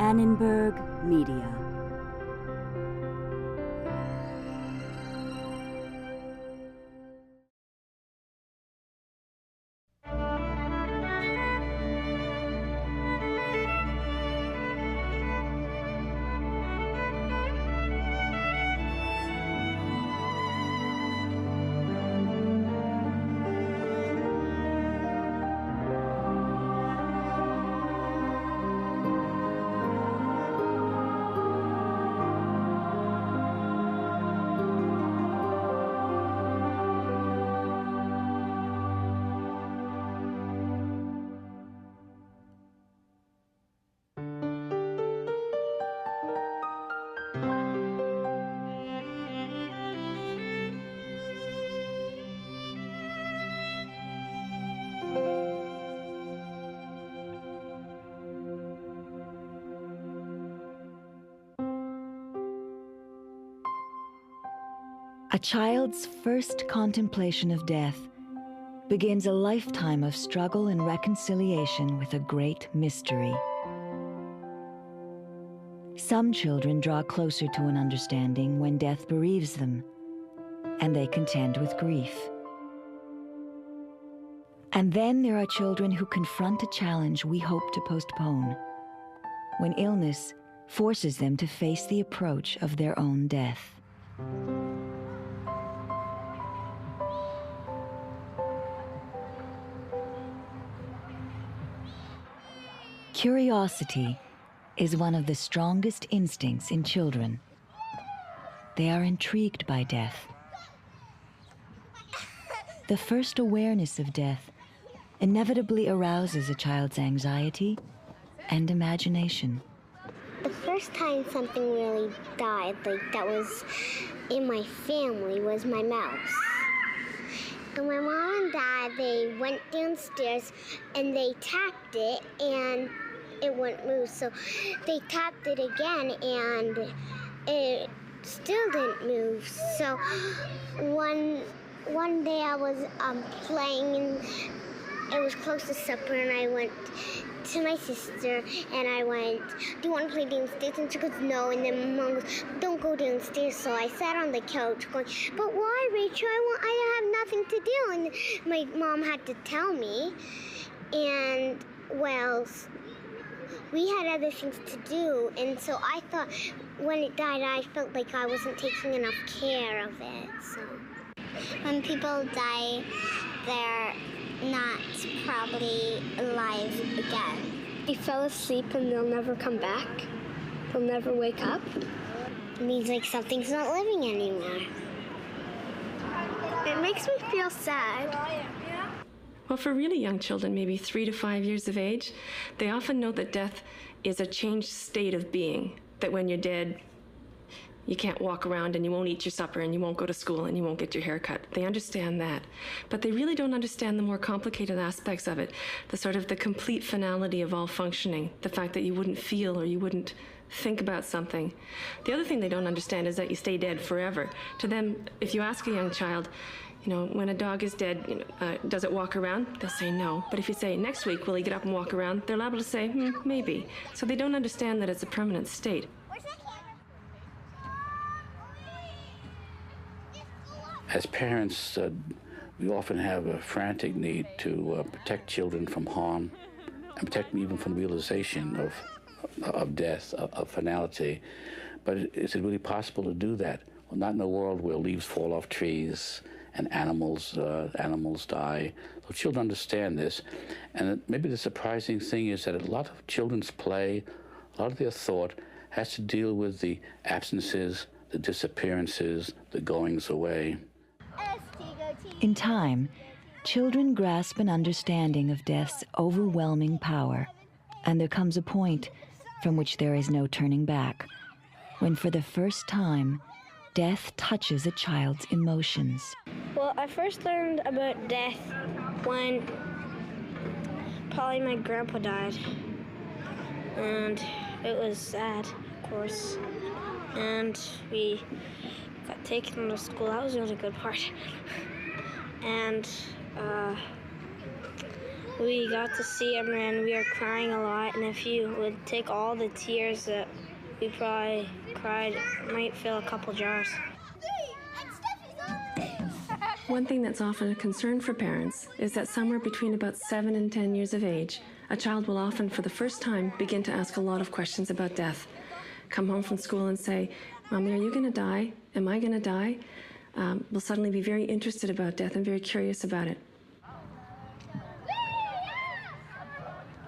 Annenberg Media. A child's first contemplation of death begins a lifetime of struggle and reconciliation with a great mystery. Some children draw closer to an understanding when death bereaves them, and they contend with grief. And then there are children who confront a challenge we hope to postpone, when illness forces them to face the approach of their own death. Curiosity is one of the strongest instincts in children. They are intrigued by death. The first awareness of death inevitably arouses a child's anxiety and imagination. The first time something really died, like that was in my family, was my mouse. And my mom and dad, they went downstairs and they tapped it and it wouldn't move. So they tapped it again and it still didn't move. So one day I was playing and it was close to supper and I went to my sister and I went, do you want to play downstairs? And she goes, no. And then Mom goes, don't go downstairs. So I sat on the couch going, but why, Rachel? I have nothing to do. And my mom had to tell me. And, well, we had other things to do. And so I thought when it died, I felt like I wasn't taking enough care of it. So when people die, they're not probably alive again. They fell asleep and they'll never come back. They'll never wake up. It means like something's not living anymore. It makes me feel sad. Well, for really young children, maybe 3 to 5 years of age, they often know that death is a changed state of being, that when you're dead, you can't walk around and you won't eat your supper and you won't go to school and you won't get your hair cut. They understand that. But they really don't understand the more complicated aspects of it, the sort of the complete finality of all functioning, the fact that you wouldn't feel or you wouldn't think about something. The other thing they don't understand is that you stay dead forever. To them, if you ask a young child, when a dog is dead, does it walk around? They'll say no. But if you say, next week, will he get up and walk around? They're liable to say, maybe. So they don't understand that it's a permanent state. As parents, we often have a frantic need to protect children from harm and protect them even from realization of death, of finality. But is it really possible to do that? Well, not in a world where leaves fall off trees and animals die. So children understand this. And maybe the surprising thing is that a lot of children's play, a lot of their thought has to deal with the absences, the disappearances, the goings away. In time, children grasp an understanding of death's overwhelming power, and there comes a point from which there is no turning back, when for the first time, death touches a child's emotions. Well, I first learned about death when probably my grandpa died, and it was sad, of course, and we got taken to school. That was the only good part. And we got to see him and we were crying a lot, and if you would take all the tears that we probably cried, it might fill a couple jars. One thing that's often a concern for parents is that somewhere between about 7 and 10 years of age, a child will often, for the first time, begin to ask a lot of questions about death. Come home from school and say, "Mommy, are you going to die? Am I going to die?" Will suddenly be very interested about death and very curious about it.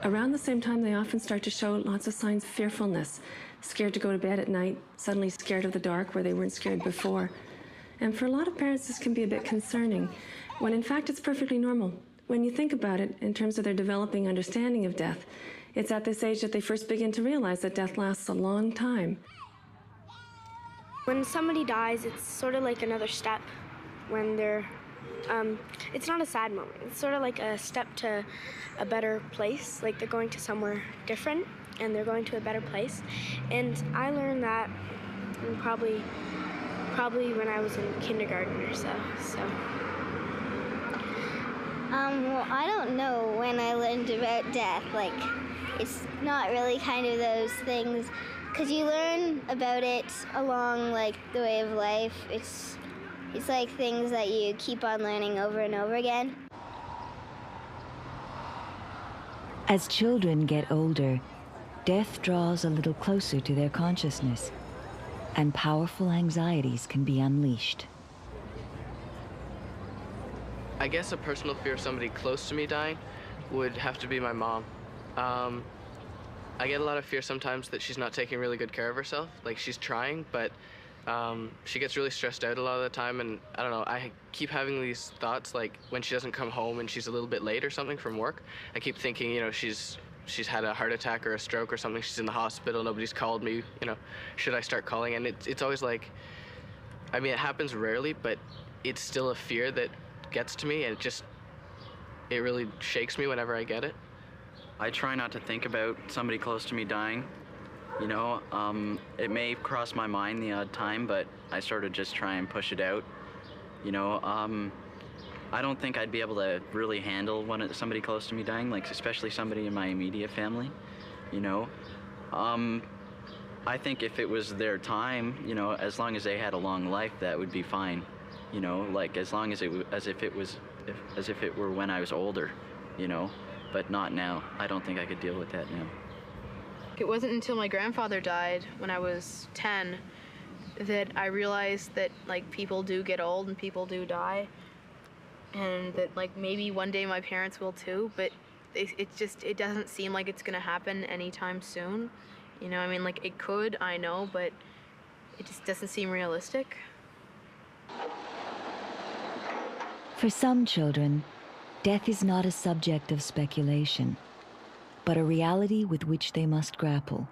Around the same time, they often start to show lots of signs of fearfulness, scared to go to bed at night, suddenly scared of the dark where they weren't scared before. And for a lot of parents, this can be a bit concerning, when in fact it's perfectly normal. When you think about it in terms of their developing understanding of death, it's at this age that they first begin to realize that death lasts a long time. When somebody dies, it's sort of like another step when they're, it's not a sad moment. It's sort of like a step to a better place, like they're going to somewhere different and they're going to a better place. And I learned that probably when I was in kindergarten or so. Well, I don't know when I learned about death. Like, it's not really kind of those things, because you learn about it along, like, the way of life. It's like things that you keep on learning over and over again. As children get older, death draws a little closer to their consciousness, and powerful anxieties can be unleashed. I guess a personal fear of somebody close to me dying would have to be my mom. I get a lot of fear sometimes that she's not taking really good care of herself. Like, she's trying, but she gets really stressed out a lot of the time, and I don't know, I keep having these thoughts, like when she doesn't come home and she's a little bit late or something from work, I keep thinking, you know, she's had a heart attack or a stroke or something, she's in the hospital, nobody's called me, you know, should I start calling? And it's always like, I mean, it happens rarely, but it's still a fear that gets to me, and it really shakes me whenever I get it. I try not to think about somebody close to me dying. You know, it may cross my mind the odd time, but I sort of just try and push it out. You know, I don't think I'd be able to really handle somebody close to me dying, like especially somebody in my immediate family, you know. I think if it was their time, you know, as long as they had a long life, that would be fine. You know, like as long as as if it were when I was older, you know, but not now. I don't think I could deal with that now. It wasn't until my grandfather died when I was 10 that I realized that, like, people do get old and people do die, and that, like, maybe one day my parents will too, but it doesn't seem like it's gonna happen anytime soon. You know, I mean, like, it could, I know, but it just doesn't seem realistic. For some children, death is not a subject of speculation, but a reality with which they must grapple.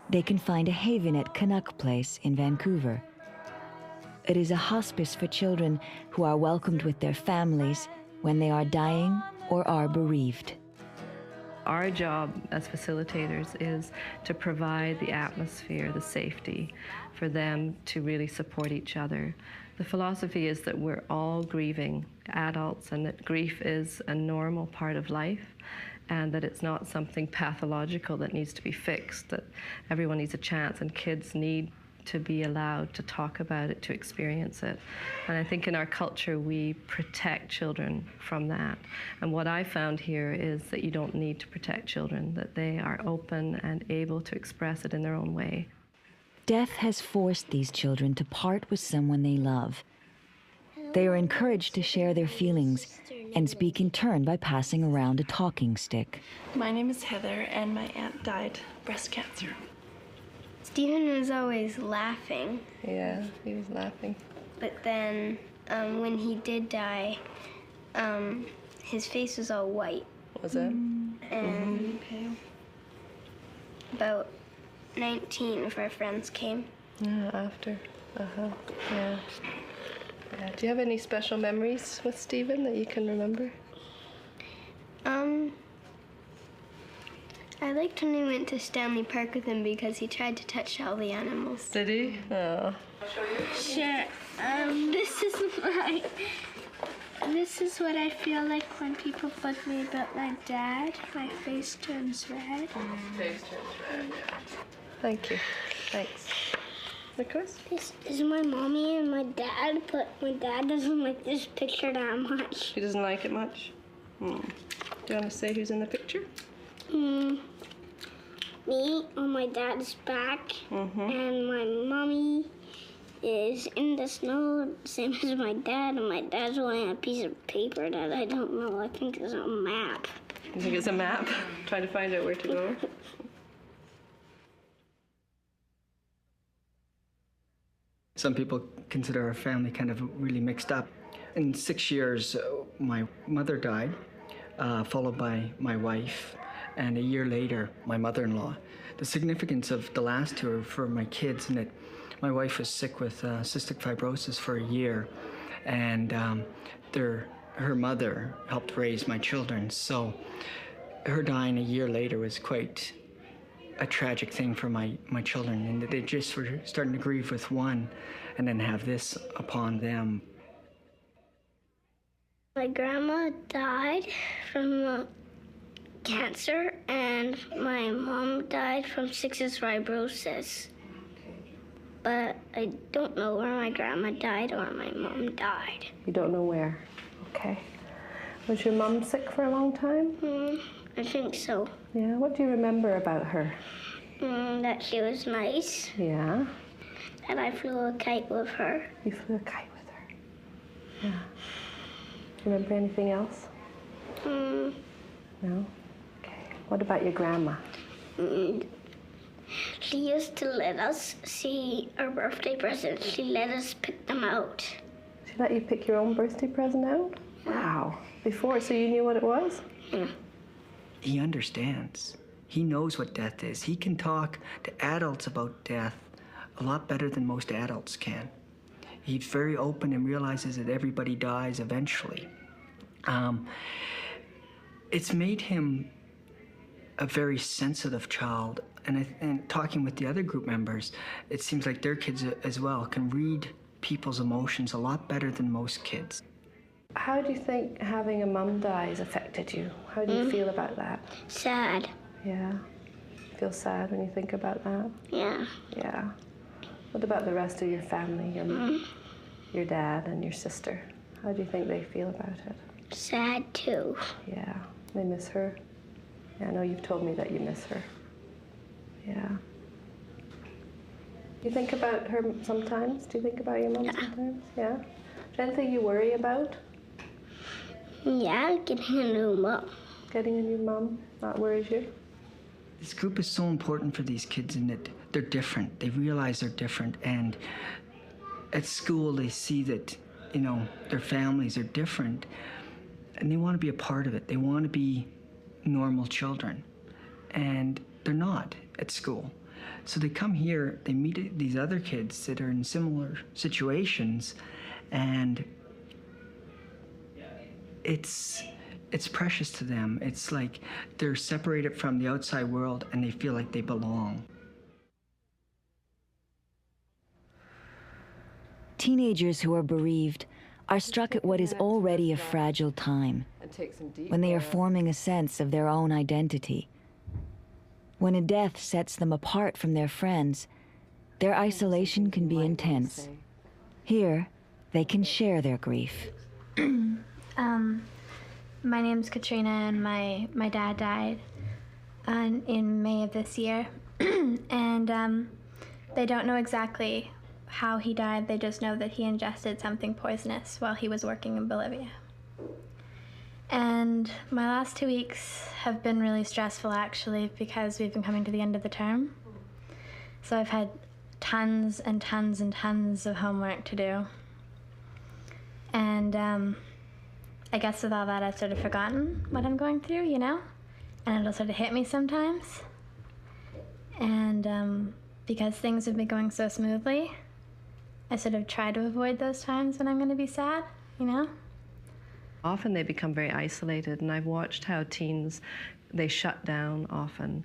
They can find a haven at Canuck Place in Vancouver. It is a hospice for children who are welcomed with their families when they are dying or are bereaved. Our job as facilitators is to provide the atmosphere, the safety for them to really support each other. The philosophy is that we're all grieving adults, and that grief is a normal part of life, and that it's not something pathological that needs to be fixed, that everyone needs a chance, and kids need to be allowed to talk about it, to experience it. And I think in our culture, we protect children from that. And what I found here is that you don't need to protect children, that they are open and able to express it in their own way. Death has forced these children to part with someone they love. They are encouraged to share their feelings and speak in turn by passing around a talking stick. My name is Heather, and my aunt died breast cancer. Stephen was always laughing. Yeah, he was laughing. But then when he did die, his face was all white. Was it? And about 19 of our friends came. Yeah, after. Yeah. Do you have any special memories with Stephen that you can remember? I liked when we went to Stanley Park with him because he tried to touch all the animals. Did he? Oh. Sure. This is my This is what I feel like when people bug me about my dad. My face turns red. Face turns red, yeah. Thank you. Thanks. Nicholas? This is my mommy and my dad, but my dad doesn't like this picture that much. He doesn't like it much? Do you want to say who's in the picture? Me on my dad's back, and my mommy is in the snow, same as my dad, and my dad's holding a piece of paper that I don't know. I think it's a map. You think it's a map? Trying to find out where to go? Some people consider our family kind of really mixed up. In 6 years, my mother died, followed by my wife, and a year later, my mother-in-law. The significance of the last two are for my kids, in that my wife was sick with cystic fibrosis for a year, and her mother helped raise my children. So her dying a year later was quite a tragic thing for my children, and they just were starting to grieve with one and then have this upon them. My grandma died from cancer, and my mom died from cystic fibrosis. But I don't know where my grandma died or my mom died. You don't know where? Okay. Was your mom sick for a long time? I think so. Yeah, what do you remember about her? That she was nice. Yeah. And I flew a kite with her. You flew a kite with her? Yeah. Do you remember anything else? No? Okay. What about your grandma? She used to let us see our birthday presents. She let us pick them out. She let you pick your own birthday present out? Wow. Before, so you knew what it was? Yeah. He understands. He knows what death is. He can talk to adults about death a lot better than most adults can. He's very open and realizes that everybody dies eventually. It's made him a very sensitive child. And talking with the other group members, it seems like their kids as well can read people's emotions a lot better than most kids. How do you think having a mum die has affected you? How do you feel about that? Sad. Yeah. Feel sad when you think about that? Yeah. Yeah. What about the rest of your family, your dad and your sister? How do you think they feel about it? Sad too. Yeah. They miss her? Yeah, I know you've told me that you miss her. Yeah. You think about her sometimes? Do you think about your mom sometimes? Yeah. Is there anything you worry about? Yeah, getting a new mom. Getting a new mom? That worries you? This group is so important for these kids in that they're different. They realize they're different, and at school they see that, you know, their families are different, and they want to be a part of it. They want to be normal children, and they're not at school. So they come here, they meet these other kids that are in similar situations, and it's precious to them. It's like they're separated from the outside world and they feel like they belong. Teenagers who are bereaved are struck at what is already a fragile time, when they are forming a sense of their own identity. When a death sets them apart from their friends, their isolation can be intense. Here, they can share their grief. My name's Katrina, and my dad died in May of this year. And they don't know exactly how he died. They just know that he ingested something poisonous while he was working in Bolivia. And my last 2 weeks have been really stressful, actually, because we've been coming to the end of the term. So I've had tons and tons and tons of homework to do. And I guess with all that, I've sort of forgotten what I'm going through, you know? And it'll sort of hit me sometimes. And because things have been going so smoothly, I sort of try to avoid those times when I'm going to be sad, you know? Often they become very isolated, and I've watched how teens, they shut down often.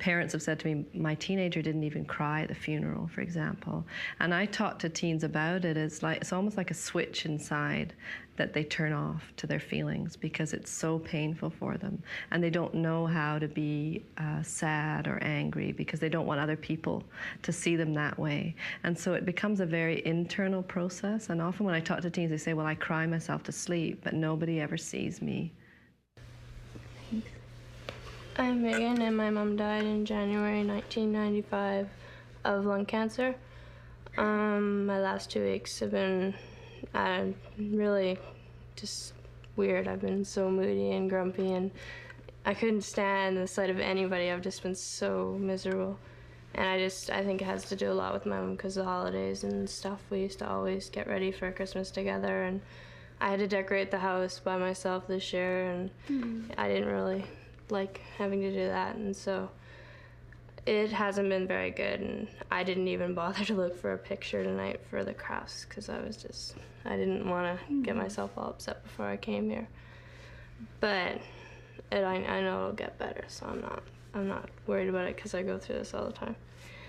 parents have said to me, my teenager didn't even cry at the funeral, for example. And I talk to teens about it. It's almost like a switch inside that they turn off to their feelings because it's so painful for them. And they don't know how to be sad or angry because they don't want other people to see them that way. And so it becomes a very internal process. And often when I talk to teens, they say, well, I cry myself to sleep, but nobody ever sees me. I'm Megan, and my mom died in January 1995 of lung cancer. My last 2 weeks have been really just weird. I've been so moody and grumpy, and I couldn't stand the sight of anybody. I've just been so miserable. And I think it has to do a lot with my mom because the holidays and stuff, we used to always get ready for Christmas together, and I had to decorate the house by myself this year, and I didn't really like having to do that, and so it hasn't been very good, and I didn't even bother to look for a picture tonight for the crafts because I didn't want to get myself all upset before I came here. But I know it'll get better, so I'm not worried about it because I go through this all the time.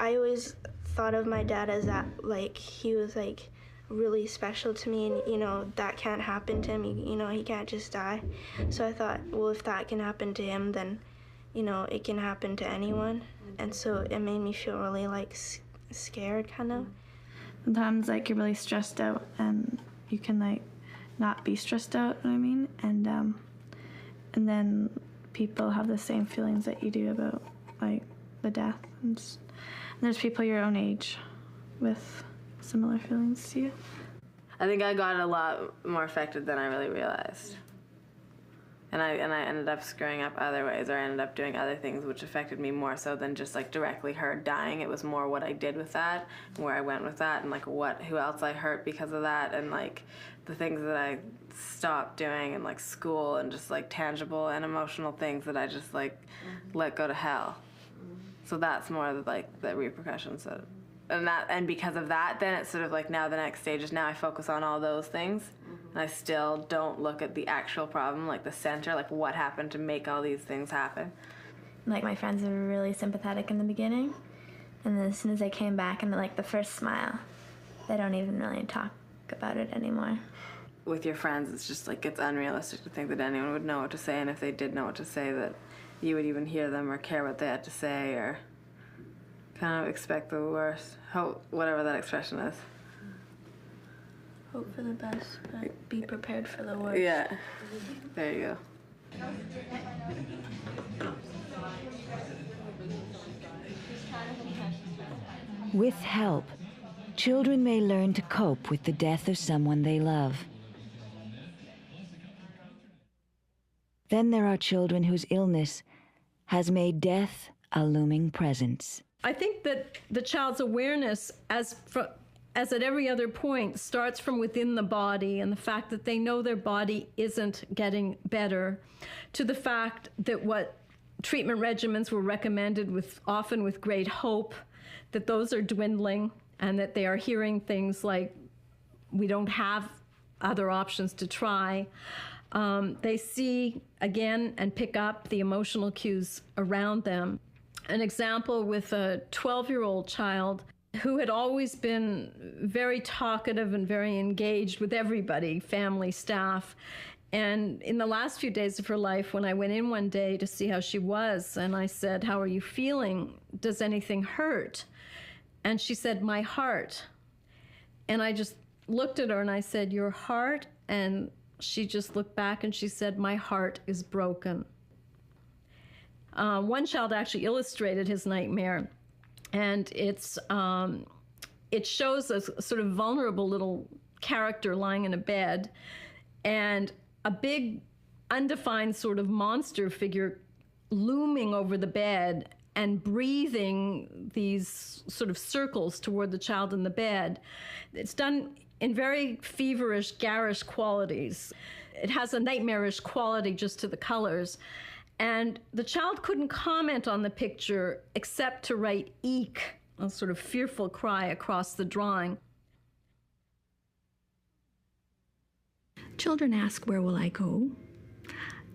I always thought of my dad as that, like, he was like really special to me, and you know that can't happen to him. You know, he can't just die. So I thought, well, if that can happen to him, then you know it can happen to anyone. And so it made me feel really like scared, kind of. Sometimes like you're really stressed out, and you can like not be stressed out. You know what I mean? And then people have the same feelings that you do about like the death. And there's people your own age with similar feelings to you. I think I got a lot more affected than I really realized. And I ended up screwing up other ways, or I ended up doing other things which affected me more so than just like directly her dying. It was more what I did with that, and where I went with that, and like who else I hurt because of that, and like the things that I stopped doing, and like school, and just like tangible and emotional things that I just like let go to hell. So that's more like the repercussions of. And because of that, then it's sort of like now the next stage is now I focus on all those things, and I still don't look at the actual problem, like the center, like what happened to make all these things happen. Like my friends were really sympathetic in the beginning, and then as soon as they came back and like the first smile, they don't even really talk about it anymore. With your friends, it's just like it's unrealistic to think that anyone would know what to say, and if they did know what to say, that you would even hear them or care what they had to say, or kind of expect the worst, hope, whatever that expression is. Hope for the best, but be prepared for the worst. Yeah, there you go. With help, children may learn to cope with the death of someone they love. Then there are children whose illness has made death a looming presence. I think that the child's awareness, as at every other point, starts from within the body, and the fact that they know their body isn't getting better, to the fact that what treatment regimens were recommended often with great hope, that those are dwindling, and that they are hearing things like, we don't have other options to try. They see again and pick up the emotional cues around them. An example with a 12-year-old child who had always been very talkative and very engaged with everybody, family, staff. And in the last few days of her life, when I went in one day to see how she was, and I said, "How are you feeling? Does anything hurt?" And she said, "My heart." And I just looked at her and I said, "Your heart?" And she just looked back and she said, "My heart is broken." One child actually illustrated his nightmare, and it shows a sort of vulnerable little character lying in a bed, and a big, undefined sort of monster figure looming over the bed and breathing these sort of circles toward the child in the bed. It's done in very feverish, garish qualities. It has a nightmarish quality just to the colors. And the child couldn't comment on the picture except to write "eek," a sort of fearful cry across the drawing. Children ask, "Where will I go?"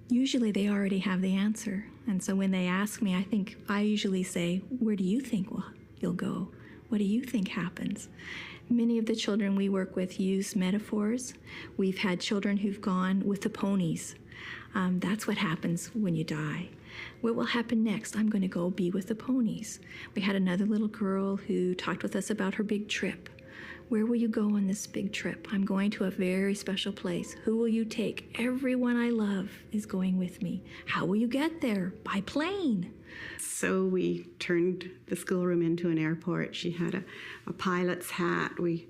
usually they already have the answer. And so when they ask me, I usually say, where do you think you'll go? What do you think happens? Many of the children we work with use metaphors. We've had children who've gone with the ponies. That's what happens when you die. What will happen next? I'm going to go be with the ponies. We had another little girl who talked with us about her big trip. Where will you go on this big trip? I'm going to a very special place. Who will you take? Everyone I love is going with me. How will you get there? By plane. So we turned the schoolroom into an airport. She had a pilot's hat. We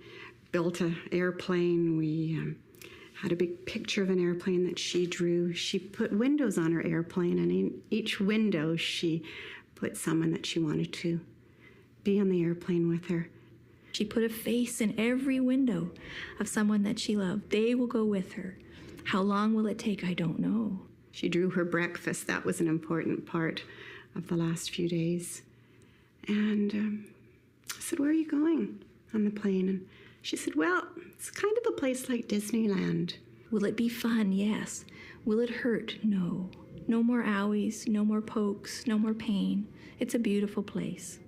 built an airplane. We had a big picture of an airplane that she drew. She put windows on her airplane, and in each window she put someone that she wanted to be on the airplane with her. She put a face in every window of someone that she loved. They will go with her. How long will it take? I don't know. She drew her breakfast. That was an important part of the last few days. And I said, where are you going on the plane? And she said, well, it's kind of a place like Disneyland. Will it be fun? Yes. Will it hurt? No. No more owies, no more pokes, no more pain. It's a beautiful place.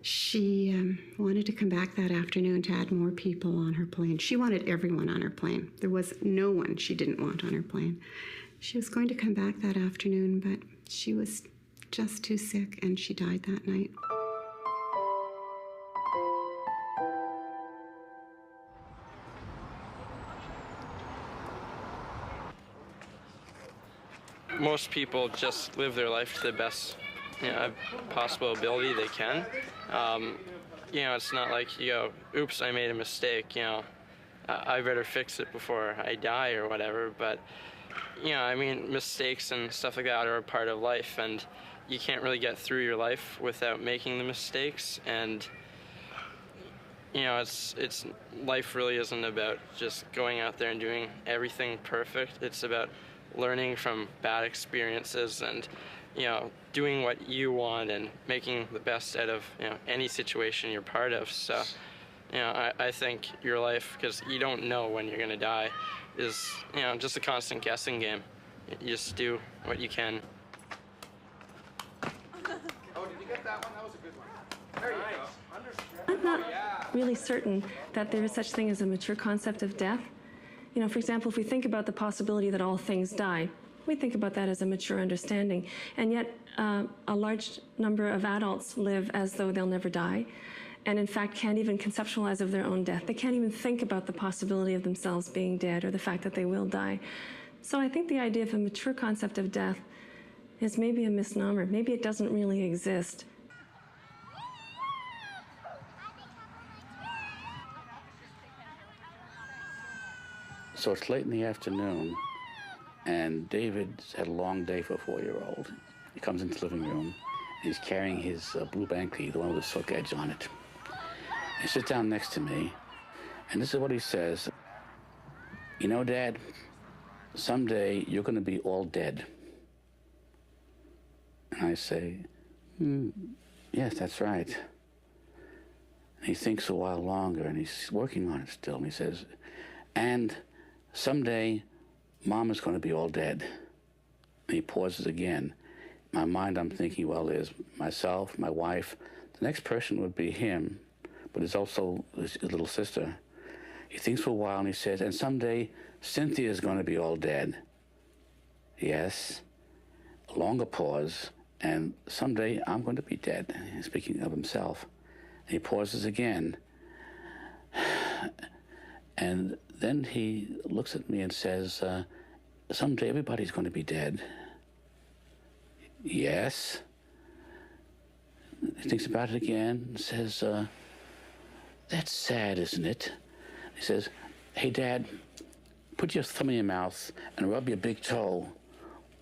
She wanted to come back that afternoon to add more people on her plane. She wanted everyone on her plane. There was no one she didn't want on her plane. She was going to come back that afternoon, but she was just too sick, and she died that night. Most people just live their life to the best possible ability they can. It's not like you go, oops, I made a mistake, I better fix it before I die or whatever. But, mistakes and stuff like that are a part of life, and you can't really get through your life without making the mistakes. And, life really isn't about just going out there and doing everything perfect. It's about learning from bad experiences and, doing what you want and making the best out of, any situation you're part of. So, I think your life, because you don't know when you're going to die, is, just a constant guessing game. You just do what you can. Oh, did you get that one? That was a good one. There you go. I'm not really certain that there is such thing as a mature concept of death. For example, if we think about the possibility that all things die, we think about that as a mature understanding. And yet, a large number of adults live as though they'll never die, and in fact can't even conceptualize of their own death. They can't even think about the possibility of themselves being dead or the fact that they will die. So I think the idea of a mature concept of death is maybe a misnomer. Maybe it doesn't really exist. So it's late in the afternoon, and David's had a long day for a 4-year-old. He comes into the living room, and he's carrying his blue Banky, the one with the silk edge on it. He sits down next to me, and this is what he says. You know, Dad, someday you're going to be all dead. And I say, yes, that's right. And he thinks a while longer, and he's working on it still, and he says, and someday Mom is going to be all dead. And he pauses again. In my mind, I'm thinking, well, there's myself, my wife. The next person would be him, but there's also his little sister. He thinks for a while, and he says, and someday Cynthia is going to be all dead. Yes. A longer pause, and someday I'm going to be dead. He's speaking of himself. And he pauses again. And then he looks at me and says, someday everybody's going to be dead. Yes. He thinks about it again and says, that's sad, isn't it? He says, hey, Dad, put your thumb in your mouth and rub your big toe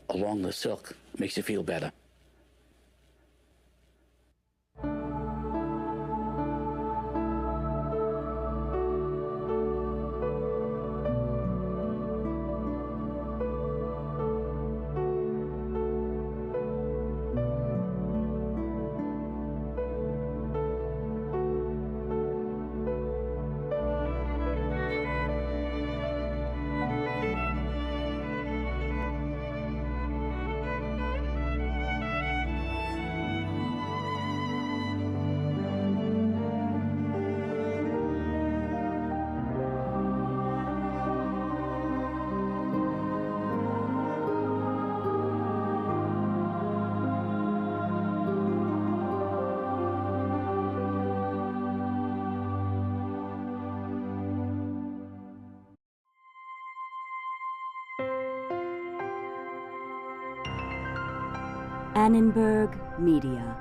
along the silk. Makes you feel better. Annenberg Media.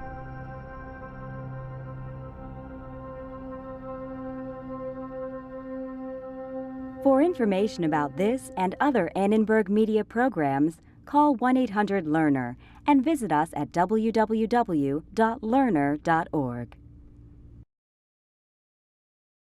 For information about this and other Annenberg Media programs, call 1-800-LEARNER and visit us at www.learner.org.